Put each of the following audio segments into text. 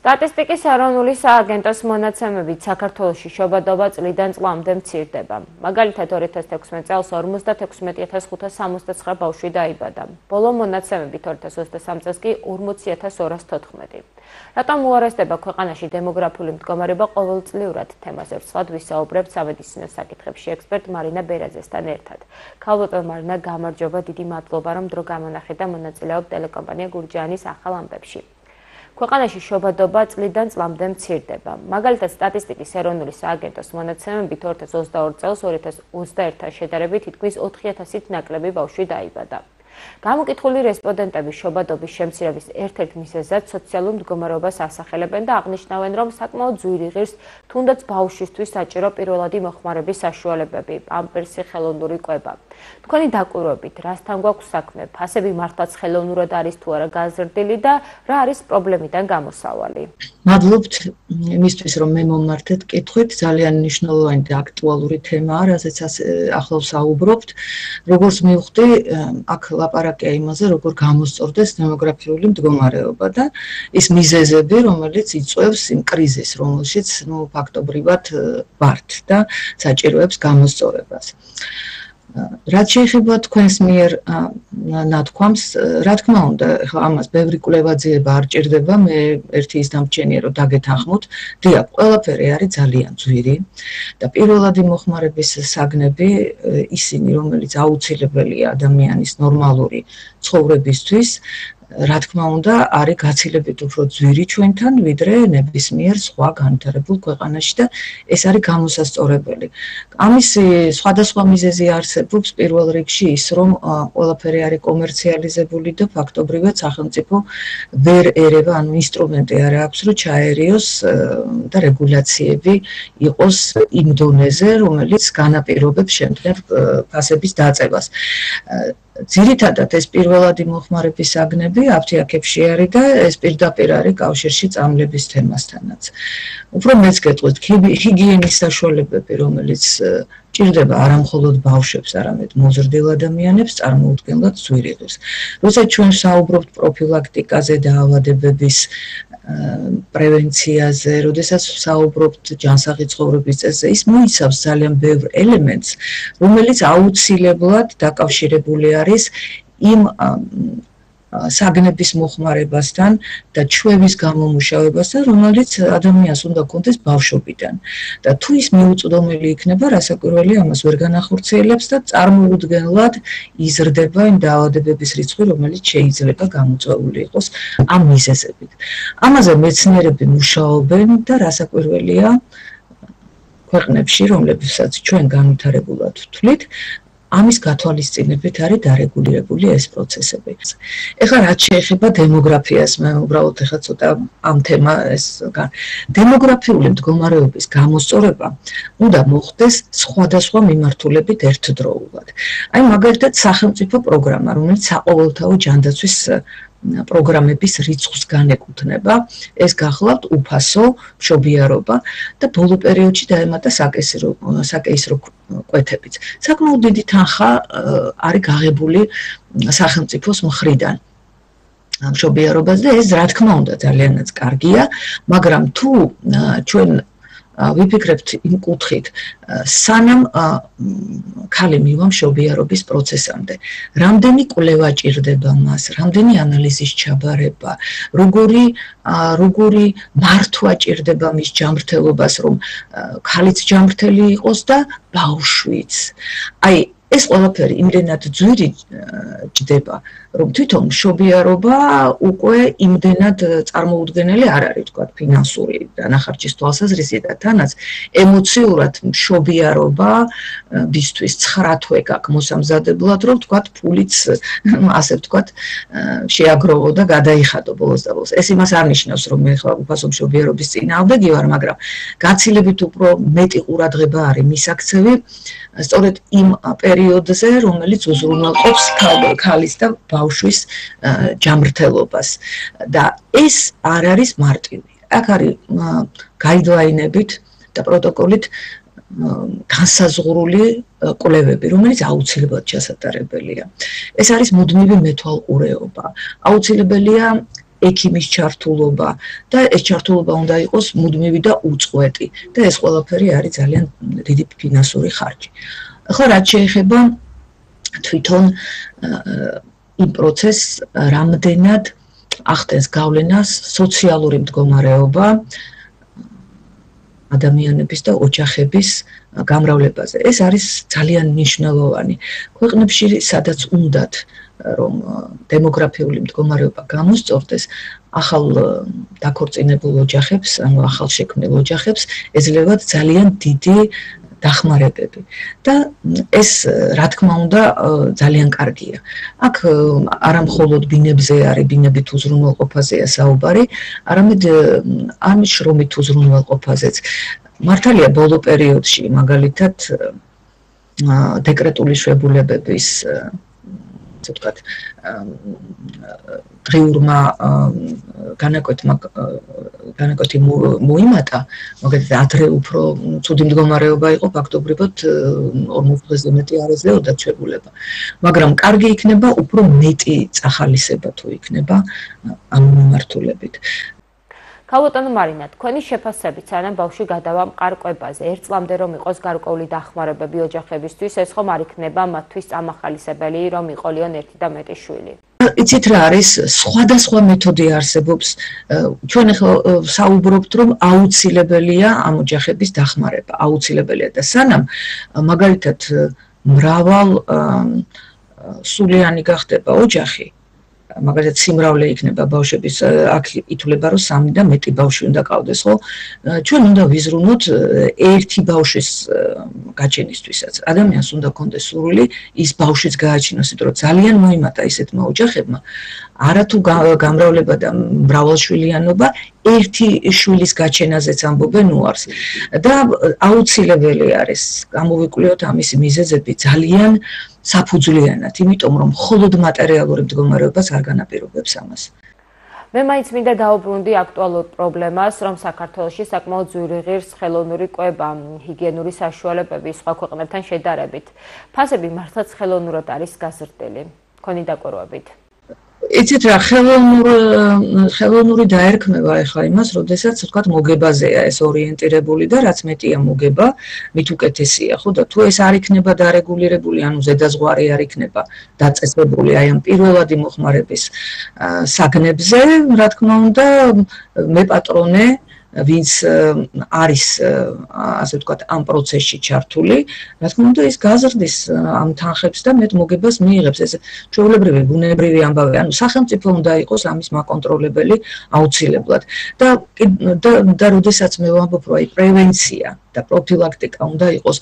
სტატისტიკის ეროვნული სააგენტოს მონაცემებით საქართველოში შობადობა წლიდან წლამდე მცირდება. მაგალითად 2016 წელს 56569 ბავშვი დაიბადა. ბოლო მონაცემებით 2023 წელს კი 40214. რატომ უარესდება ქვეყანაში დემოგრაფიული მდგომარეობა ყოველწლიურად? თემაზე ვსვათ ვისაუბრებთ სამედიცინო საკითხებში ექსპერტ მარინა ბერაძესთან ერთად. ქალბატონ მარინა, გამარჯობა, დიდი მადლობა რომ დრო გამონახეთ და მონაწილეობთ ტელეკომპანია გურჯაანის ახალ ამბებში. ქვეყანაში შობადობა წლიდან წლამდე მცირდება. მაგალითად სტატისტიკის ეროვნული სააგენტოს მონაცემებით 2022 წელს 2021-თან შედარებით თითქმის 4000-ით ნაკლები ბავშვი დაიბადა. გამოკითხული რესპონდენტები შობადობის შემცირების ერთ-ერთ მიზეზად სოციალურ მდგომარეობას ასახელებენ და აღნიშნავენ, რომ საკმაოდ ძვირი ღირს თუნდაც ბავშვისთვის საჭირო პირველადი მოხმარების საშუალებები, პამპერსი, ხელოვნური კვება. თქვენი დაკვირვებით, რასთან გვაქვს საქმე? ფასები მართლაც ხელოვნურად არის თუ არა გაზრდილი და რა არის პრობლემიდან გამოსავალი? მადლობთ იმისთვის, რომ მე მომმართეთ კითხვით, ძალიან მნიშვნელოვანი და აქტუალური თემაა, რაზეც ახლა ვსაუბრობთ. როგორც მივხვდი, აქ ლაპარაკია იმაზე, როგორ გამოსწორდეს დემოგრაფიული მდგომარეობა და ის მიზეზები, რომელიც იწვევს იმ კრიზისს, რომელშიც ფაქტობრივად ვართ და საჭიროებს გამოსწორებას. რაც შეეხება თქვენს მიერ ნათქვამს, რა თქმა უნდა, ამას ბევრი კვლევაძიება არ ჭირდება, მე ერთი ის დამრჩენია, რომ დაგეთანხმოთ, დიახ, ყველაფერი არის ძალიან ძვირი და პირველადი მოხმარების საგნები, ისინი, რომელიც აუცილებელია ადამიანის ნორმალური ცხოვრებისთვის, რა თქმა უნდა, არის გაცილებით უფრო ძვირი ჩვენთან, ვიდრე ნებისმიერ სხვა განვითარებულ ქვეყანაში და ეს არის გამოსასწორებელი. ამის სხვადასხვა მიზეზი არსებობს, პირველ რიგში ის, რომ ყველაფერი არის კომერციალიზებული და ფაქტობრივად სახელმწიფო ვერ ერევა, ანუ ინსტრუმენტი არ აქვს, რომ ჩაერიოს და რეგულაციები იყოს იმ დონეზე, რომელიც განაპირობებს შემდგარ ფასების დაწევას. ძირითადად ეს პირველადი მოხმარების საგნები აფთიაქებში არის და ეს პირდაპირ არის კავშირში წამლების თემასთანაც. უფრო მეც გეტყვით, ჰიგიენის საშუალებები, რომელიც ჭირდება არა მხოლოდ ბავშვებს, არამედ მოზრდილ ადამიანებს, წარმოუდგენლად ძვირი ღირს. როდესაც ჩვენ საუბრობთ პროფილაქტიკაზე და ავადებების პრევენციაზე, როდესაც საუბრობთ ჯანსაღი ცხოვრების წესზე, ის მოიცავს ძალიან ბევრ ელემენტს, რომელიც აუცილებლად დაკავშირებული არის იმ საგნების მოხმარებასთან და ჩვევის გამომუშავებასთან, რომელიც ადამიანს უნდა კონდეს ბავშვობიდან. და თუ ის მიუწვდომელი იქნება, რასაკვირველი ამას ვერ განახორციელებს და წარმოუდგენლად იზრდება იმ დაავადებების რიცხვი, რომელიც შეიძლება გამოწვეული იყოს ამ მიზეზებით. ამაზე მეცნიერები მუშაობენ და რასაკვირველია ქვეყნებში, რომლებსაც ჩვენ განვითარებულად ვთვლით, ამის გათვალისწინებით არის დარეგულირებული ეს პროცესები. ეხლა რაც შეეხება დემოგრაფიას, მე უბრალოდ ეხლა ცოტა ამ თემას დემოგრაფიული მდგომარეობის გამოსწორება უნდა მოხდეს სხვადასხვა მიმართულებით ერთდროულად. აი მაგალითად სახელმწიფო პროგრამა, რომელიც საყოველთაო ჯანდაცვის პროგრამების რიცხვს განეკუთვნება, ეს გახლავთ უფასო მშობიარობა და ბოლო პერიოდში დაემატა საკეისრო კვეთებიც. საკმაოდ დიდი თანხა არის გაღებული სახელმწიფოს მხრიდან მშობიარობას და ეს რა თქმა უნდა ძალიანაც კარგია, მაგრამ თუ ჩვენ ვიფიქრებთ იმ კუთხით, სანამ ქალი მივა მშობიარობის პროცესამდე, რამდენი კვლევა ჭირდება მას, რამდენი ანალიზის ჩაბარება, როგორი მართვა ჭირდება მის ჯანმრთელობას, რომ ქალიც ჯანმრთელი იყოს და ბავშვიც. აი, ეს ყველაფერი იმდენად ძვირი ჭდება, რომ თვითონ მშობიარობა უკვე იმდენად წარმოუდგენელი არ არის, თქვა, ფინანსური დანახარჯის თვალსაზრისით და თანაც ემოციურად მშობიარობა ბისთვის 9 თვე გაქვს მოსამზადებლად, რომ თქვა, ფულიც ასე ვთქვა, შეაგროვო და გადაიხადო ბოლოს და ბოლოს. ეს იმას არ ნიშნავს, რომ მე ხლა უფასო მშობიარობის წინააღმდეგი ვარ, მაგრამ გაცილებით უფრო მეტი ყურადღება არის მისაქცევი სწორედ იმ პერიოდზე, რომელიც უზრუნველყოფს ქალის და ბავშვის ჯანმრთელობას და ეს არ არის მარტივი. აქ არის გაიდლაინებით და პროტოკოლით განსაზღვრული კვლევები, რომელიც აუცილებლად ჩასატარებელია. ეს არის მუდმივი მეთვალყურეობა. აუცილებელია ექიმის ჩართულობა და ეს ჩართულობა უნდა იყოს მუდმივი და უწყვეტი და ეს ყველაფერი არის ძალიან დიდი ფინანსური ხარჯი. ახლა რაც შეეხება თვითონ იმ პროცესს რამდენად ახდენს გავლენას სოციალური მდგომარეობა ადამიანების და ოჯახების გამრავლებაზე. ეს არის ძალიან მნიშვნელოვანი. ქვეყნებში სადაც უნდათ რომ დემოგრაფიული მდგომარეობა გამოსწორდეს, ახალ დაქორწინებულ ოჯახებს, ანუ ახალ შექმნილ ოჯახებს ეძლევათ ძალიან დიდი დახმარებები და ეს რა თქმა უნდა ძალიან კარგია. აქ არა მხოლოდ ბინებზე არის ბინებით უზრუნველყოფაზეა საუბარი, არამედ ამის შრომით უზრუნველყოფაზეც. მართალია ბოლო პერიოდში მაგალითად დეკრეტული შვებულებების ასე ვთქვათ დღიურმა განაკვეთი მოიმატა, მაგალითად ადრე უფრო ცუდი მდგომარეობა იყო, ფაქტობრივად 40 დღეზე მეტი არ ეძლეოდა ჩვეულება. მაგრამ კარგი იქნება უფრო მეტი წახალისება თუ იქნება ამ მიმართულებით. ქალბატონო მარინა, თქვენი შეფასებით, სანამ ბავშვი გადავა მყარკვებაზე, ერთ წლამდე რომ იყოს გარკვეული დახმარებები ოჯახებისთვის, ეს ხომ არ იქნება მათთვის წამახალისებელი, რომ იყოლიონ ერთი და მეტი შვილი? იცით რა არის, სხვადასხვა მეთოდი არსებობს. ჩვენ ახლა საუბრობთ, რომ აუცილებელია ამ ოჯახების დახმარება, აუცილებელია და სანამ მაგალითად მრავალ სულიანი გახდება ოჯახი, მაგალითად სიმრავლე იქნება ბავშვების, აქ ითვლება რომ 3 და მეტი ბავშვი უნდა ყავდეს, ხო? ჩვენ უნდა ვიზრუნოთ ერთი ბავშვის გაჩენისთვისაც. ადამიანს უნდა კონდეს სურვილი ის ბავშვიც გააჩინოს, იმიტომ რომ ძალიან მოიმატა ისეთმა ოჯახებმა, არათუ გამრავლება და მრავალშვილიანობა ერთი შვილის გაჩენაზეც ამბობენ უარს და აუცილებელი არის გამოვიკვლიოთ ამისი მიზეზები ძალიან საფუძვლიანად, იმიტომ რომ მხოლოდ მატერიალური მდგომარეობას არ განაპირობებს ამას. მე მაინც მინდა დავუბრუნდი აქტუალურ პრობლემას, რომ საქართველოში საკმაოდ ძვირი ღირს ხელოვნური კვება, ჰიგიენური საშუალებები სხვა ქვეყნებთან შედარებით. ფასები მართლაც ხელოვნურად არის გაზრდილი. თქვენი დაკვირვებით. იცით რა, ხელოვნური დაერქმევა ეხლა იმას, როდესაც ვთქვათ მოგებაზეა ეს ორიენტირებული და რაც მეტია მოგება, მით უკეთესია, ხო და თუ ეს არ იქნება დარეგულირებული, ანუ ზედაზღვარი არ იქნება დაწესებული აი ამ პირველადი მოხმარების საგნებზე, რა თქმა უნდა, მე პატრონე ვინც არის ასე ვთქვათ ამ პროცესში ჩართული, რა თქმა უნდა ის გაზრდის ამ თანხებს და მეტ მოგებას მიიღებს. ეს ჩვეულებრივი ბუნებრივი ამბავი, ანუ სახელმწიფო უნდა იყოს ამის მაკონტროლებელი აუცილებლად. და როდესაც მე ვამბობ, რომ აი პრევენცია და პროფილაქტიკა უნდა იყოს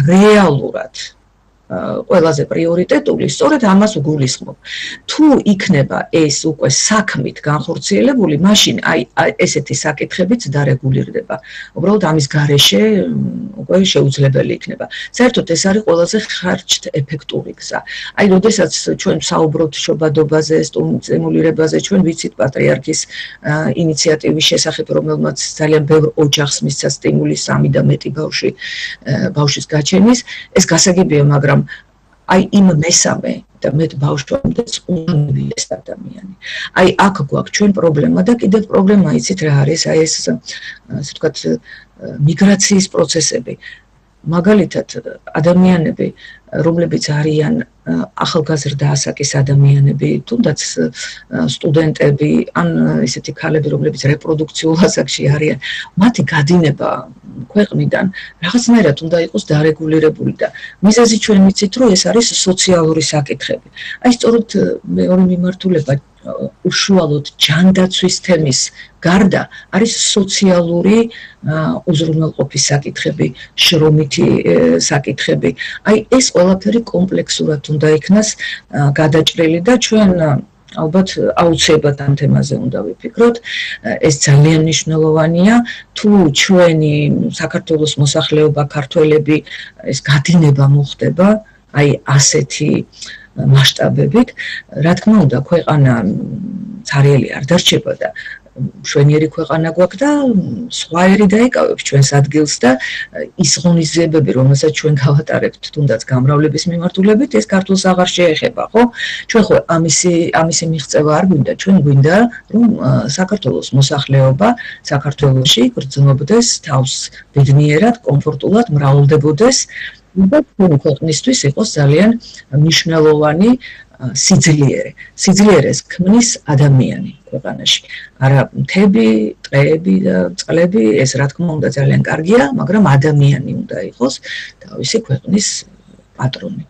რეალურად ყველაზე პრიორიტეტული, სწორედ ამას უგულისხმობ. თუ იქნება ეს უკვე საქმით განხორციელებული, მაშინ აი ესეთი საკითხებიც დარეგულირდება. უბრალოდ ამის გარეშე უკვე შეუძლებელი იქნება. საერთოდ ეს არის ყველაზე ხარჯთეფექტური გზა. აი, როდესაც ჩვენ საუბრობთ შობადობაზე, სტიმულირებაზე, ჩვენ ვიცით პატრიარქის ინიციატივის შესახებ, რომელმაც ძალიან ბევრ ოჯახს მისცა სტიმული 3 და მეტი ბავშვის გაჩენის, ეს გასაგებია, მაგრამ აი იმ მესამე და მეტ ბავშვამდეც უნდა მივიდეს ადამიანი. აი აქ გვაქვს ჩვენ პრობლემა და კიდევ პრობლემა იცით რა არის, აი ეს ასე ვთქვათ მიგრაციის პროცესები. მაგალითად ადამიანები, რომლებიც არიან ახალგაზრდა ასაკის ადამიანები, თუნდაც სტუდენტები, ან ისეთი ქალები, რომლებიც რეპროდუქციულ ასაკში არიან, მათი გადინება ქვეყნიდან რაღაცნაირად უნდა იყოს დარეგულირებული და მიზეზი ჩვენ ვიცით, რომ ეს არის სოციალური საკითხები. აი სწორედ მეორე მიმართულება უშუალოდ ჯანდაცვის თემის გარდა არის სოციალური უზრუნველყოფის საკითხები, შრომითი საკითხები. აი ეს ყველაფერი კომპლექსურად უნდა იქნას გადაჭრილი და ჩვენ ალბათ აუცილებლად ამ თემაზე უნდა ვიფიქროთ. ეს ძალიან მნიშვნელოვანია, თუ ჩვენი საქართველოს მოსახლეობა, ქართველები ეს გადინება მოხდება, აი ასეთი მასშტაბებით, რა თქმა უნდა, ქვეყანა ცარიელი არ დარჩება და მშვენიერი ქვეყანა გვაქვს და სხვა ერი დაიკავებს ჩვენს ადგილს და ის ღონისძიებები, რომელსაც ჩვენ გავატარებთ, თუნდაც გამრავლების მიმართულებით, ეს ქართულს აღარ შეეხება, ხო? ჩვენ ხო ამისი მიღწევა არ გვინდა, ჩვენ გვინდა, რომ საქართველოს მოსახლეობა საქართველოში გრძნობდეს თავს ბედნიერად, კომფორტულად, მრავლდებოდეს და ჩვენი ქვეყნისთვის იყოს ძალიან მნიშვნელოვანი სიძლიერეს ქმნის ადამიანი ქვეყანაში. არა მთები, ტყეები და წყლები, ეს რა თქმა უნდა ძალიან კარგია, მაგრამ ადამიანი უნდა იყოს თავისი ქვეყნის პატრონი.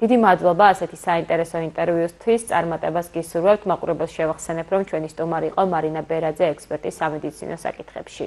დიდი მადლობა ასეთი საინტერესო ინტერვიუსთვის. წარმატებას გისურვებთ. მაყურებელს შევახსენებ, რომ ჩვენი სტუმარი იყო მარინა ბერაძე, ექსპერტი სამედიცინო საკითხებში.